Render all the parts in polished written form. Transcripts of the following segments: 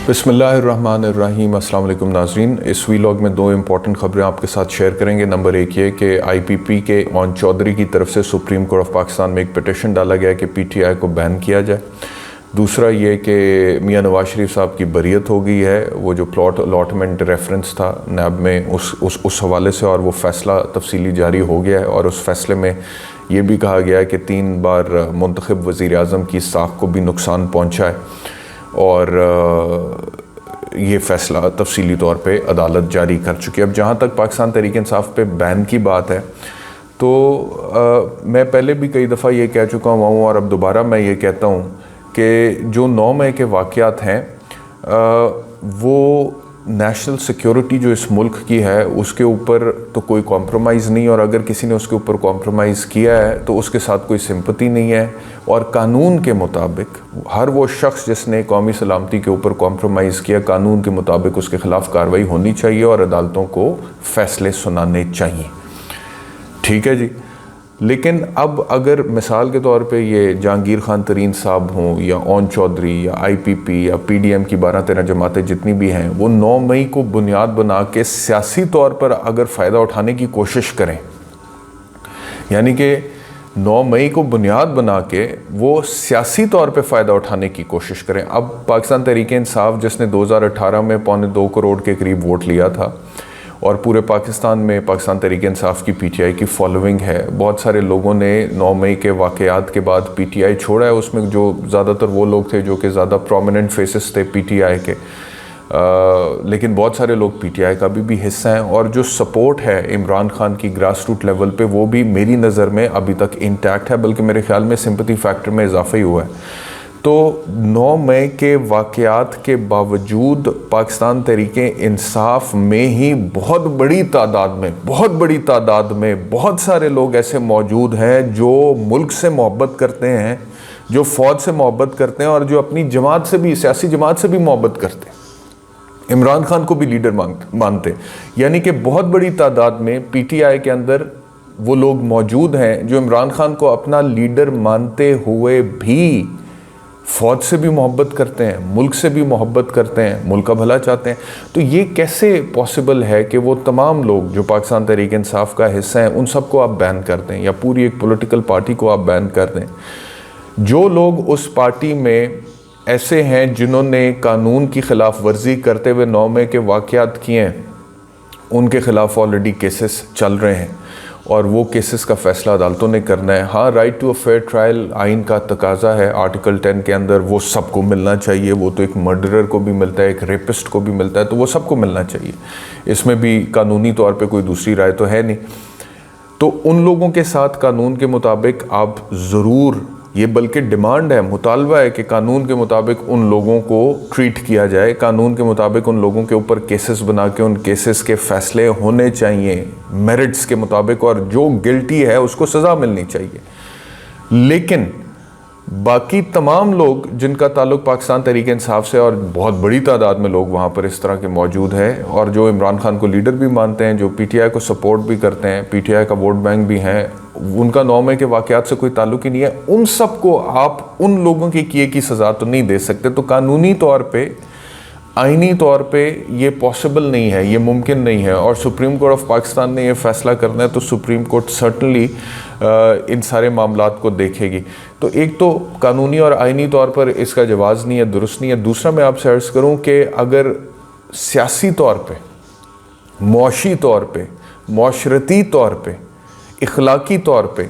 बिस्मिल्लाहिर्रहमानिर्रहीम। अस्सलाम वालेकुम नाज़रीन। इस वीलॉग में दो इम्पॉर्टेंट खबरें आपके साथ शेयर करेंगे। नंबर एक ये कि IPP के ओन चौधरी की तरफ से सुप्रीम कोर्ट ऑफ पाकिस्तान में एक पिटिशन डाला गया कि PTI को बैन किया जाए। दूसरा ये कि मियां नवाज शरीफ साहब की बरियत हो गई है। वो जो प्लॉट अलॉटमेंट रेफरेंस था नैब में उस हवाले से, और वो फ़ैसला तफसीली जारी हो गया है। और उस फैसले में ये भी कहा गया है कि 3 बार मुंतखब वज़ीर आज़म की साख को भी नुकसान पहुँचा है, और ये फ़ैसला तफसीली तौर पे अदालत जारी कर चुकी है। अब जहाँ तक पाकिस्तान तहरीक इंसाफ पे बैन की बात है, तो मैं पहले भी कई दफ़ा ये कह चुका हूँ और अब दोबारा मैं ये कहता हूँ कि जो 9 मई के वाक़यात हैं वो नेशनल सिक्योरिटी जो इस मुल्क की है उसके ऊपर तो कोई कॉम्प्रोमाइज़ नहीं, और अगर किसी ने उसके ऊपर कॉम्प्रोमाइज़ किया है तो उसके साथ कोई सिंपति नहीं है। और कानून के मुताबिक हर वो शख्स जिसने कौमी सलामती के ऊपर कॉम्प्रोमाइज़ किया, कानून के मुताबिक उसके ख़िलाफ़ कार्रवाई होनी चाहिए और अदालतों को फ़ैसले सुनाने चाहिए। ठीक है जी। लेकिन अब अगर मिसाल के तौर पे ये जहांगीर खान तरीन साहब हों या ओन चौधरी या IPP या PDM की 12-13 जमातें जितनी भी हैं, वो 9 मई को बुनियाद बना के सियासी तौर पर अगर फ़ायदा उठाने की कोशिश करें, यानी कि 9 मई को बुनियाद बना के वो सियासी तौर पे फ़ायदा उठाने की कोशिश करें। अब पाकिस्तान तहरीक इंसाफ जिसने 2018 में 2.25 करोड़ के करीब वोट लिया था, और पूरे पाकिस्तान में पाकिस्तान तहरीक इंसाफ की PTI की फॉलोइंग है। बहुत सारे लोगों ने 9 मई के वाक़यात के बाद PTI छोड़ा है। उसमें जो ज़्यादातर वो लोग थे जो कि ज़्यादा प्रोमिनेंट फेसेस थे PTI के, लेकिन बहुत सारे लोग PTI का भी हिस्सा हैं। और जो सपोर्ट है इमरान खान की ग्रास रूट लेवल पे, वो भी मेरी नज़र में अभी तक इंटैक्ट है, बल्कि मेरे ख्याल में सिंपैथी फैक्टर में इजाफा ही हुआ है। तो 9 मई के वाक़यात के बावजूद पाकिस्तान तहरीक इंसाफ में ही बहुत बड़ी तादाद में बहुत सारे लोग ऐसे मौजूद हैं जो मुल्क से मोहब्बत करते हैं, जो फ़ौज से मोहब्बत करते हैं, और जो अपनी जमात से भी, सियासी जमात से भी मोहब्बत करते हैं, इमरान खान को भी लीडर मानते। यानी कि बहुत बड़ी तादाद में PTI के अंदर वो लोग मौजूद हैं जो इमरान खान को अपना लीडर मानते हुए भी फ़ौज से भी मोहब्बत करते हैं, मुल्क से भी मोहब्बत करते हैं, मुल्क का भला चाहते हैं। तो ये कैसे पॉसिबल है कि वो तमाम लोग जो पाकिस्तान तहरीक इंसाफ का हिस्सा हैं उन सबको आप बैन कर दें, या पूरी एक पॉलिटिकल पार्टी को आप बैन कर दें? जो लोग उस पार्टी में ऐसे हैं जिन्होंने कानून की ख़िलाफ़ वर्जी करते हुए 9 मई के वाक़यात किए हैं, उनके ख़िलाफ़ ऑलरेडी केसेस चल रहे हैं, और वो केसेस का फ़ैसला अदालतों ने करना है। हाँ, right to a fair trial आइन का तकाजा है आर्टिकल 10 के अंदर, वो सबको मिलना चाहिए। वो तो एक मर्डरर को भी मिलता है, एक रेपिस्ट को भी मिलता है, तो वो सबको मिलना चाहिए। इसमें भी कानूनी तौर पे कोई दूसरी राय तो है नहीं। तो उन लोगों के साथ कानून के मुताबिक आप ज़रूर, ये बल्कि डिमांड है, मुतालबा है कि कानून के मुताबिक उन लोगों को ट्रीट किया जाए, कानून के मुताबिक उन लोगों के ऊपर केसेस बना के उन केसेस के फ़ैसले होने चाहिए मेरिट्स के मुताबिक, और जो गिल्टी है उसको सज़ा मिलनी चाहिए। लेकिन बाकी तमाम लोग जिनका ताल्लुक़ पाकिस्तान तहरीक इंसाफ से, और बहुत बड़ी तादाद में लोग वहाँ पर इस तरह के मौजूद हैं, और जो इमरान खान को लीडर भी मानते हैं, जो PTI को सपोर्ट भी करते हैं, PTI का वोट बैंक भी हैं, उनका 9 मई के वाक़यात से कोई ताल्लुक़ ही नहीं है, उन सब को आप उन लोगों के किए की सज़ा तो नहीं दे सकते। तो कानूनी तौर पे, आइनी तौर पे ये पॉसिबल नहीं है, ये मुमकिन नहीं है। और सुप्रीम कोर्ट ऑफ पाकिस्तान ने ये फ़ैसला करना है तो सुप्रीम कोर्ट सर्टनली इन सारे मामलात को देखेगी। तो एक तो कानूनी और आइनी तौर पर इसका जवाज़ नहीं है, दुरुस्त नहीं है। दूसरा मैं आपसे अर्ज़ करूँ कि अगर सियासी तौर पे, मुआशी तौर पे, माशरती तौर पे, इखलाकी तौर पे,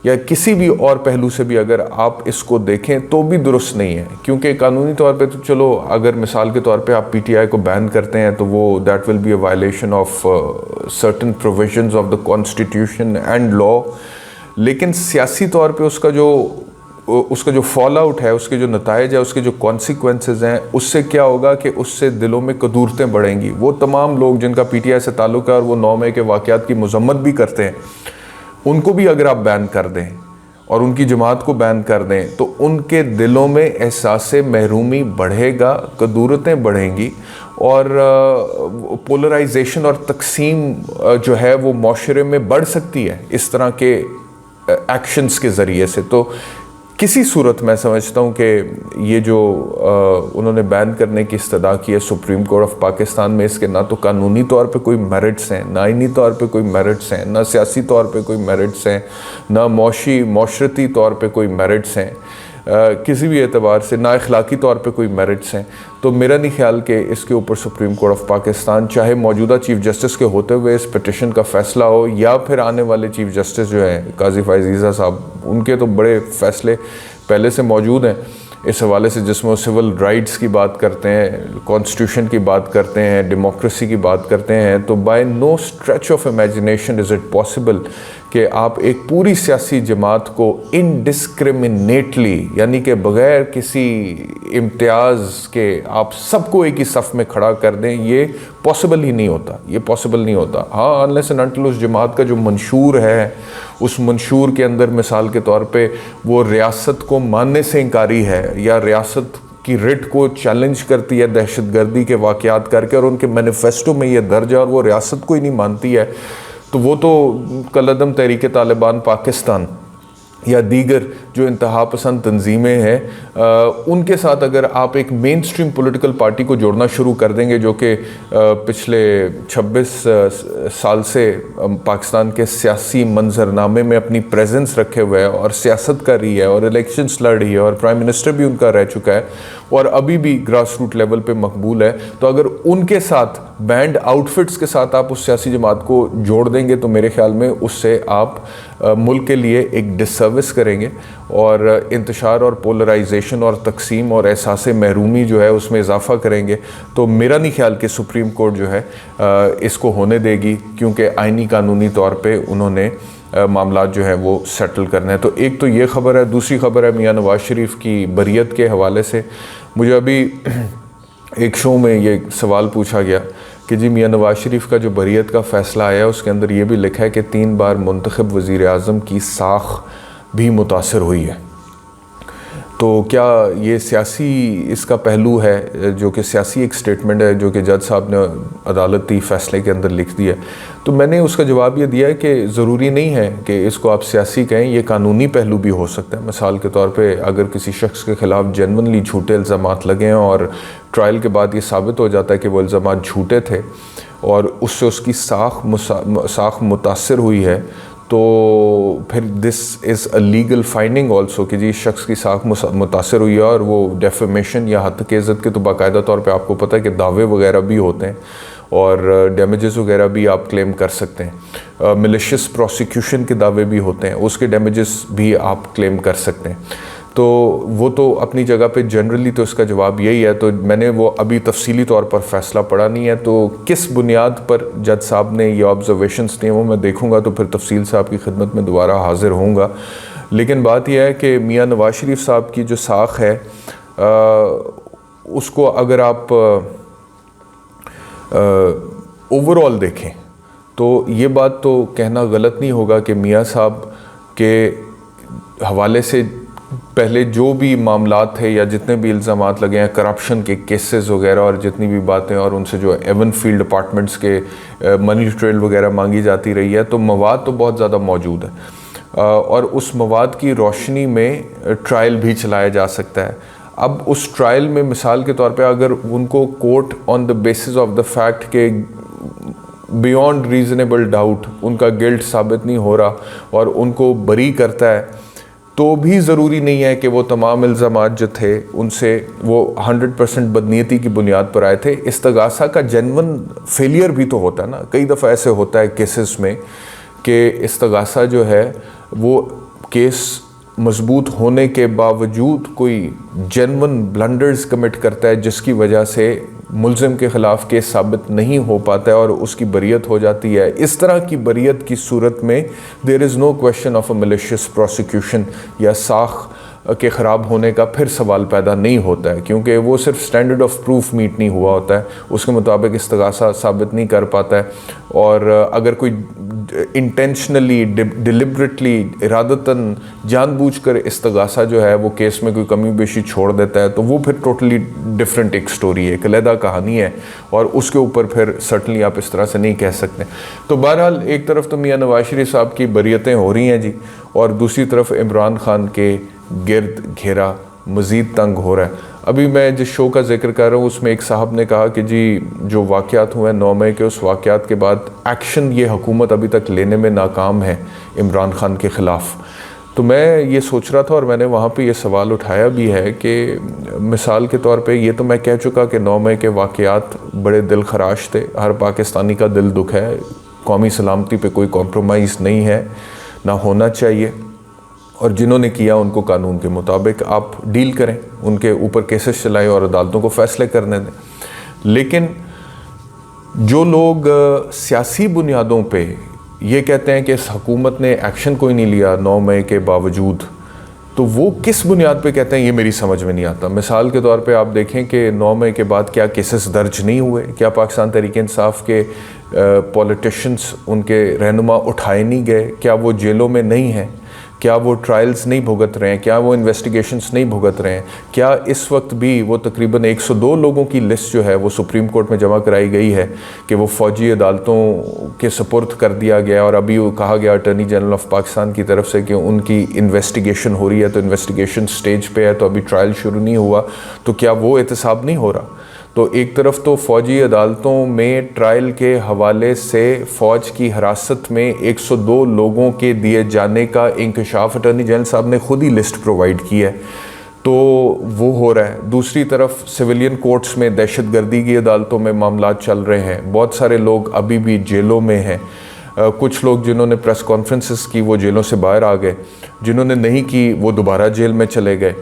या किसी भी और पहलू से भी अगर आप इसको देखें तो भी दुरुस्त नहीं है। क्योंकि कानूनी तौर पे तो चलो, अगर मिसाल के तौर पे आप PTI को बैन करते हैं तो वो that will be a violation of certain provisions of the constitution and law. लेकिन सियासी तौर पे उसका जो फॉल आउट है, उसके जो नताइज है, उसके जो कॉन्सिक्वेंसेस हैं, उससे क्या होगा कि उससे दिलों में कदूरतें बढ़ेंगी। वो तमाम लोग जिनका PTI से ताल्लुक़ है और वो 9 मई के वाक़यात की मज़म्मत भी करते हैं, उनको भी अगर आप बैन कर दें और उनकी जमात को बैन कर दें तो उनके दिलों में एहसास महरूमी बढ़ेगा, कदूरतें बढ़ेंगी, और पोलराइजेशन और तकसीम जो है वो माशरे में बढ़ सकती है इस तरह के एक्शंस के ज़रिए से। तो किसी सूरत मैं समझता हूँ कि ये जो उन्होंने बैन करने की इस्तदा की है सुप्रीम कोर्ट ऑफ पाकिस्तान में, इसके ना तो कानूनी तौर पे कोई मेरिट्स हैं, ना आईनी तौर पे कोई मेरिट्स हैं, ना सियासी तौर पे कोई मेरिट्स हैं, ना माशरती तौर पे कोई मेरिट्स हैं, किसी भी एतबार से ना अखलाकी तौर पे कोई मेरिट्स हैं। तो मेरा नहीं ख्याल कि इसके ऊपर सुप्रीम कोर्ट ऑफ पाकिस्तान, चाहे मौजूदा चीफ़ जस्टिस के होते हुए इस पिटिशन का फ़ैसला हो या फिर आने वाले चीफ़ जस्टिस जो हैं काजी फ़ाइज़ साहब, उनके तो बड़े फ़ैसले पहले से मौजूद हैं इस हवाले से, जिसमें वो सिविल राइट्स की बात करते हैं, कॉन्स्टिट्यूशन की बात करते हैं, डेमोक्रेसी की बात करते हैं। तो by no stretch of imagination is it possible कि आप एक पूरी सियासी जमात को इनडिस्क्रिमिनेटली, यानी कि बग़ैर किसी इम्तियाज़ के आप सबको एक ही सफ़ में खड़ा कर दें। ये पॉसिबल ही नहीं होता, ये पॉसिबल नहीं होता। हाँ, अनलेस एंड अनटिल उस जमात का जो मंशूर है, उस मंशूर के अंदर मिसाल के तौर पे वो रियासत को मानने से इनकारी है या रियासत की रिट को चैलेंज करती है दहशतगर्दी के वाक़यात करके, और उनके मैनिफेस्टो में ये दर्ज है और वो रियासत को ही नहीं मानती है, तो वो तो कलअदम तहरीक तालिबान पाकिस्तान या दीगर जो इंतहा पसंद तंजीमें हैं उनके साथ अगर आप एक मेन स्ट्रीम पॉलिटिकल पार्टी को जोड़ना शुरू कर देंगे, जो कि पिछले 26 साल से पाकिस्तान के सियासी मंजरनामे में अपनी प्रेजेंस रखे हुए है और सियासत कर रही है और इलेक्शंस लड़ रही है और प्राइम मिनिस्टर भी उनका रह चुका है और अभी भी ग्रास रूट लेवल पे मकबूल है, तो अगर उनके साथ बैंड आउटफिट्स के साथ आप उस सियासी जमात को जोड़ देंगे तो मेरे ख्याल में उससे आप मुल्क के लिए एक डिसर्विस करेंगे और इंतशार और पोलराइजेशन और तकसीम और एहसास महरूमी जो है उसमें इजाफा करेंगे। तो मेरा नहीं ख्याल कि सुप्रीम कोर्ट जो है इसको होने देगी, क्योंकि आइनी कानूनी तौर पे उन्होंने मामला जो है वो सेटल करने हैं। तो एक तो ये ख़बर है। दूसरी ख़बर है मियाँ नवाज़ शरीफ की बरियत के हवाले से। मुझे अभी एक शो में ये सवाल पूछा गया कि जी मियाँ नवाज़ शरीफ का जो बरियत का फ़ैसला आया उसके अंदर ये भी लिखा है कि 3 बार मुंतखब वज़ीर आज़म की साख भी मुतासर हुई है। तो क्या ये सियासी इसका पहलू है, जो कि सियासी एक स्टेटमेंट है जो कि जज साहब ने अदालती फ़ैसले के अंदर लिख दिया। तो मैंने उसका जवाब ये दिया है कि ज़रूरी नहीं है कि इसको आप सियासी कहें, ये कानूनी पहलू भी हो सकता है। मिसाल के तौर पे अगर किसी शख्स के ख़िलाफ़ जेन्युइनली झूठे इल्ज़ामात लगे हैं और ट्रायल के बाद ये साबित हो जाता है कि वो इल्ज़ामात झूठे थे और उससे उसकी साख मुतासर हुई है, तो फिर this is a legal finding also कि जी शख्स की साख मुतासर हुई है और वो डेफेमेशन या हत्या इज़्ज़त के तो बाकायदा तौर पे आपको पता है कि दावे वगैरह भी होते हैं और डैमेजेस वगैरह भी आप क्लेम कर सकते हैं। मिलिशियस प्रोसिक्यूशन के दावे भी होते हैं, उसके डैमेजेस भी आप क्लेम कर सकते हैं। तो वो तो अपनी जगह पे जनरली तो इसका जवाब यही है। तो मैंने वो अभी तफसीली तौर पर फ़ैसला पढ़ा नहीं है, तो किस बुनियाद पर जज साहब ने ये ऑब्जर्वेशंस दिए वो मैं देखूंगा, तो फिर तफसील से आपकी खिदमत में दोबारा हाज़िर होऊंगा। लेकिन बात यह है कि मियाँ नवाज़ शरीफ साहब की जो साख है उसको अगर आप ओवरऑल देखें तो ये बात तो कहना गलत नहीं होगा कि मियाँ साहब के हवाले से पहले जो भी मामलात थे या जितने भी इल्ज़ामात लगे हैं, करप्शन के केसेस वगैरह और जितनी भी बातें, और उनसे जो एवन फील्ड डिपार्टमेंट्स के मनी ट्रेल वगैरह मांगी जाती रही है, तो मवाद तो बहुत ज़्यादा मौजूद है और उस मवाद की रोशनी में ट्रायल भी चलाया जा सकता है। अब उस ट्रायल में मिसाल के तौर पे अगर उनको court on the basis of the fact के बियॉन्ड रीज़नेबल डाउट उनका गिल्ट साबित नहीं हो रहा और उनको बरी करता है, तो भी ज़रूरी नहीं है कि वो तमाम इल्ज़ामात जो थे उनसे वो 100% बदनीयती की बुनियाद पर आए थे। इस्तगासा का जेन्युइन फेलियर भी तो होता है ना। कई दफ़ा ऐसे होता है केसेस में कि इस्तगासा जो है वो केस मजबूत होने के बावजूद कोई जेन्युइन ब्लंडर्स कमिट करता है जिसकी वजह से मुल्ज़िम के ख़िलाफ़ केस साबित नहीं हो पाता है और उसकी बरियत हो जाती है। इस तरह की बरियत की सूरत में there is no question of a malicious prosecution या साख के ख़राब होने का फिर सवाल पैदा नहीं होता है, क्योंकि वो सिर्फ स्टैंडर्ड ऑफ प्रूफ मीट नहीं हुआ होता है, उसके मुताबिक इस्तगासा साबित नहीं कर पाता है। और अगर कोई इंटेंशनली डिलिबरेटली इरादतन जानबूझकर इस्तगासा जो है वो केस में कोई कमी बेशी छोड़ देता है, तो वो फिर टोटली डिफरेंट एक स्टोरी है, एक अलहदा कहानी है और उसके ऊपर फिर सर्टनली आप इस तरह से नहीं कह सकते। तो बहरहाल एक तरफ तो मियाँ नवाज़ शरीफ साहब की बरियतें हो रही हैं जी, और दूसरी तरफ इमरान खान के गिर्द घेरा मज़ीद तंग हो रहा है। अभी मैं जिस शो का जिक्र कर रहा हूँ उसमें एक साहब ने कहा कि जी जो वाक़यात हुए 9 मई के, उस वाक़यात के बाद एक्शन ये हुकूमत अभी तक लेने में नाकाम है इमरान ख़ान के ख़िलाफ़। तो मैं ये सोच रहा था और मैंने वहाँ पे ये सवाल उठाया भी है कि मिसाल के तौर पे ये तो मैं कह चुका कि 9 मई के वाक़यात बड़े दिल खराश थे, हर पाकिस्तानी का दिल दुख है, कौमी सलामती पे कोई कॉम्प्रोमाइज़ नहीं है, ना होना चाहिए, और जिन्होंने किया उनको कानून के मुताबिक आप डील करें, उनके ऊपर केसेस चलाएं और अदालतों को फ़ैसले करने दें। लेकिन जो लोग सियासी बुनियादों पे ये कहते हैं कि इस हुकूमत ने एक्शन कोई नहीं लिया 9 मई के बावजूद, तो वो किस बुनियाद पे कहते हैं ये मेरी समझ में नहीं आता। मिसाल के तौर पे आप देखें कि 9 मई के बाद क्या केसेस दर्ज नहीं हुए, क्या पाकिस्तान तहरीक-ए-इंसाफ के पॉलिटिशियंस, उनके रहनुमा उठाए नहीं गए, क्या वो जेलों में नहीं हैं, क्या वो ट्रायल्स नहीं भुगत रहे हैं, क्या वो इन्वेस्टिगेशंस नहीं भुगत रहे हैं, क्या इस वक्त भी वो तकरीबन 102 लोगों की लिस्ट जो है वो सुप्रीम कोर्ट में जमा कराई गई है कि वो फ़ौजी अदालतों के सपुर्द कर दिया गया, और अभी वो कहा गया अटॉर्नी जनरल ऑफ पाकिस्तान की तरफ से कि उनकी इन्वेस्टिगेशन हो रही है, तो इन्वेस्टिगेशन स्टेज पे है, तो अभी ट्रायल शुरू नहीं हुआ, तो क्या वो एहतसाब नहीं हो रहा। तो एक तरफ तो फ़ौजी अदालतों में ट्रायल के हवाले से फ़ौज की हिरासत में 102 लोगों के दिए जाने का इंकशाफ अटॉर्नी जनरल साहब ने खुद ही लिस्ट प्रोवाइड की है, तो वो हो रहा है। दूसरी तरफ सिविलियन कोर्ट्स में दहशतगर्दी की अदालतों में मामला चल रहे हैं, बहुत सारे लोग अभी भी जेलों में हैं, कुछ लोग जिन्होंने प्रेस कॉन्फ्रेंसेस की वो जेलों से बाहर आ गए, जिन्होंने नहीं की वो दोबारा जेल में चले गए।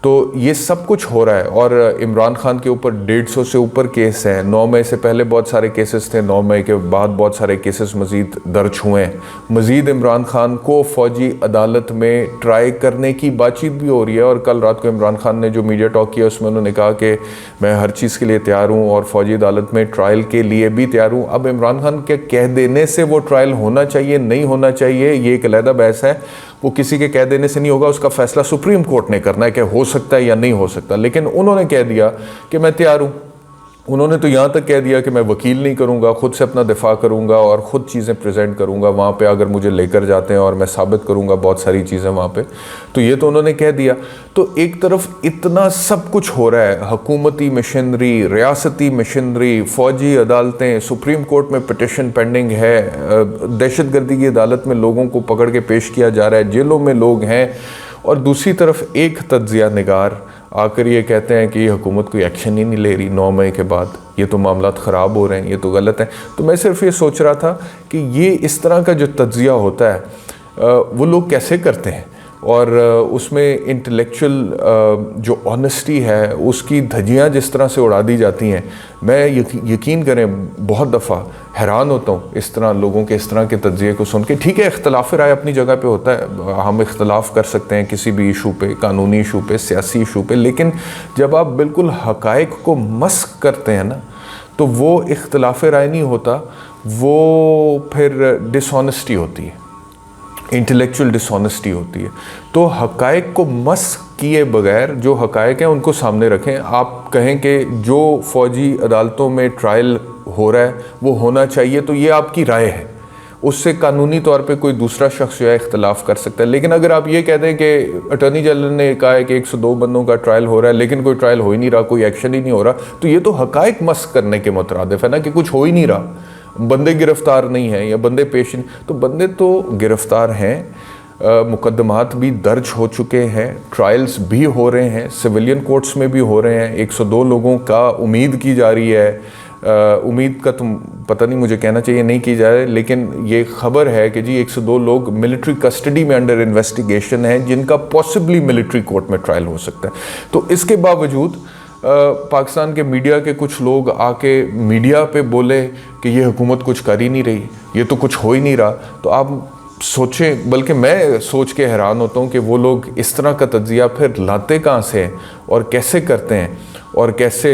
तो ये सब कुछ हो रहा है, और इमरान ख़ान के ऊपर 150 से ऊपर केस हैं। 9 मई से पहले बहुत सारे केसेस थे, 9 मई के बाद बहुत सारे केसेस मज़ीद दर्ज हुए हैं। मज़ीद इमरान ख़ान को फ़ौजी अदालत में ट्राई करने की बातचीत भी हो रही है, और कल रात को इमरान ख़ान ने जो मीडिया टॉक किया उसमें उन्होंने कहा कि मैं हर चीज़ के लिए तैयार हूँ और फ़ौजी अदालत में ट्रायल के लिए भी तैयार हूँ। अब इमरान ख़ान के कह देने से वो ट्रायल होना चाहिए नहीं होना चाहिए ये एक अलग बहस है, वो किसी के कह देने से नहीं होगा, उसका फ़ैसला सुप्रीम कोर्ट ने करना है कि हो सकता है या नहीं हो सकता। लेकिन उन्होंने कह दिया कि मैं तैयार हूँ। उन्होंने तो यहाँ तक कह दिया कि मैं वकील नहीं करूँगा, ख़ुद से अपना दिफा करूँगा और ख़ुद चीज़ें प्रेजेंट करूँगा वहाँ पे अगर मुझे लेकर जाते हैं, और मैं साबित करूँगा बहुत सारी चीज़ें वहाँ पे। तो ये तो उन्होंने कह दिया। तो एक तरफ इतना सब कुछ हो रहा है, हुकूमती मशीनरी, रियासती मशीनरी, फ़ौजी अदालतें, सुप्रीम कोर्ट में पिटिशन पेंडिंग है, दहशतगर्दी की अदालत में लोगों को पकड़ के पेश किया जा रहा है, जेलों में लोग हैं, और दूसरी तरफ एक तज्ज़िया निगार आकर ये कहते हैं कि ये हुकूमत कोई एक्शन ही नहीं ले रही 9 मई के बाद, ये तो मामलात ख़राब हो रहे हैं, ये तो गलत है। तो मैं सिर्फ ये सोच रहा था कि ये इस तरह का जो तज्ज़िया होता है वो लोग कैसे करते हैं, और उसमें इंटेलेक्चुअल जो ऑनेस्टी है उसकी धज्जियाँ जिस तरह से उड़ा दी जाती हैं, मैं यकीन करें बहुत दफ़ा हैरान होता हूँ इस तरह लोगों के इस तरह के तज्ज़िये को सुन के। ठीक है, इख्तलाफ राय अपनी जगह पे होता है, हम इख्तलाफ कर सकते हैं किसी भी इशू पे, कानूनी इशू पे, सियासी इशू पे, लेकिन जब आप बिल्कुल हक़ाइक़ को मस्क करते हैं ना, तो वो इख्तलाफ राय नहीं होता, वो फिर डिसऑनेस्टी होती है, इंटेलेक्चुअल डिसऑनेस्टी होती है। तो हक़ाइक़ को मस्क किए बगैर जो हक़ाइक़ हैं उनको सामने रखें। आप कहें कि जो फ़ौजी अदालतों में ट्रायल हो रहा है वो होना चाहिए, तो ये आपकी राय है, उससे कानूनी तौर पे कोई दूसरा शख्स जो है इख्तलाफ कर सकता है। लेकिन अगर आप ये कह दें कि अटॉर्नी जनरल ने कहा है कि 102 बंदों का ट्रायल हो रहा है लेकिन कोई ट्रायल हो ही नहीं रहा, कोई एक्शन ही नहीं हो रहा, तो ये तो हक़ाइक़ मस्क करने के मुतरादिफ है ना, कि कुछ हो ही नहीं रहा, बंदे गिरफ़्तार नहीं हैं या बंदे पेश नहीं। तो बंदे तो गिरफ़्तार हैं, मुकदमात भी दर्ज हो चुके हैं, ट्रायल्स भी हो रहे हैं, सिविलियन कोर्ट्स में भी हो रहे हैं, 102 लोगों का उम्मीद की जा रही है। उम्मीद का तुम पता नहीं, मुझे कहना चाहिए नहीं की जा रही, लेकिन ये खबर है कि जी 102 लोग मिलिट्री कस्टडी में अंडर इन्वेस्टिगेशन है, जिनका पॉसिबली मिलिट्री कोर्ट में ट्रायल हो सकता है। तो इसके बावजूद पाकिस्तान के मीडिया के कुछ लोग आके मीडिया पे बोले कि ये हुकूमत कुछ कर ही नहीं रही, ये तो कुछ हो ही नहीं रहा। तो आप सोचें, बल्कि मैं सोच के हैरान होता हूँ कि वो लोग इस तरह का तज्ज़िया फिर लाते कहाँ से हैं और कैसे करते हैं, और कैसे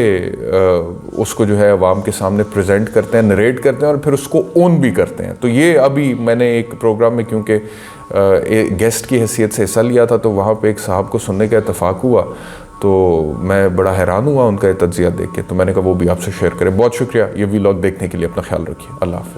उसको जो है अवाम के सामने प्रेजेंट करते हैं, नरेट करते हैं, और फिर उसको ओन भी करते हैं। तो ये अभी मैंने एक प्रोग्राम में क्योंकि गेस्ट की हैसियत से हिस्सा लिया था, तो वहाँ पे एक साहब को सुनने का इत्तेफाक हुआ, तो मैं बड़ा हैरान हुआ उनका ये तज्ज़िया देख के। तो मैंने कहा वो भी आपसे शेयर करें। बहुत शुक्रिया ये व्लॉग देखने के लिए, अपना ख्याल रखिए, अल्लाह हाफ़िज़।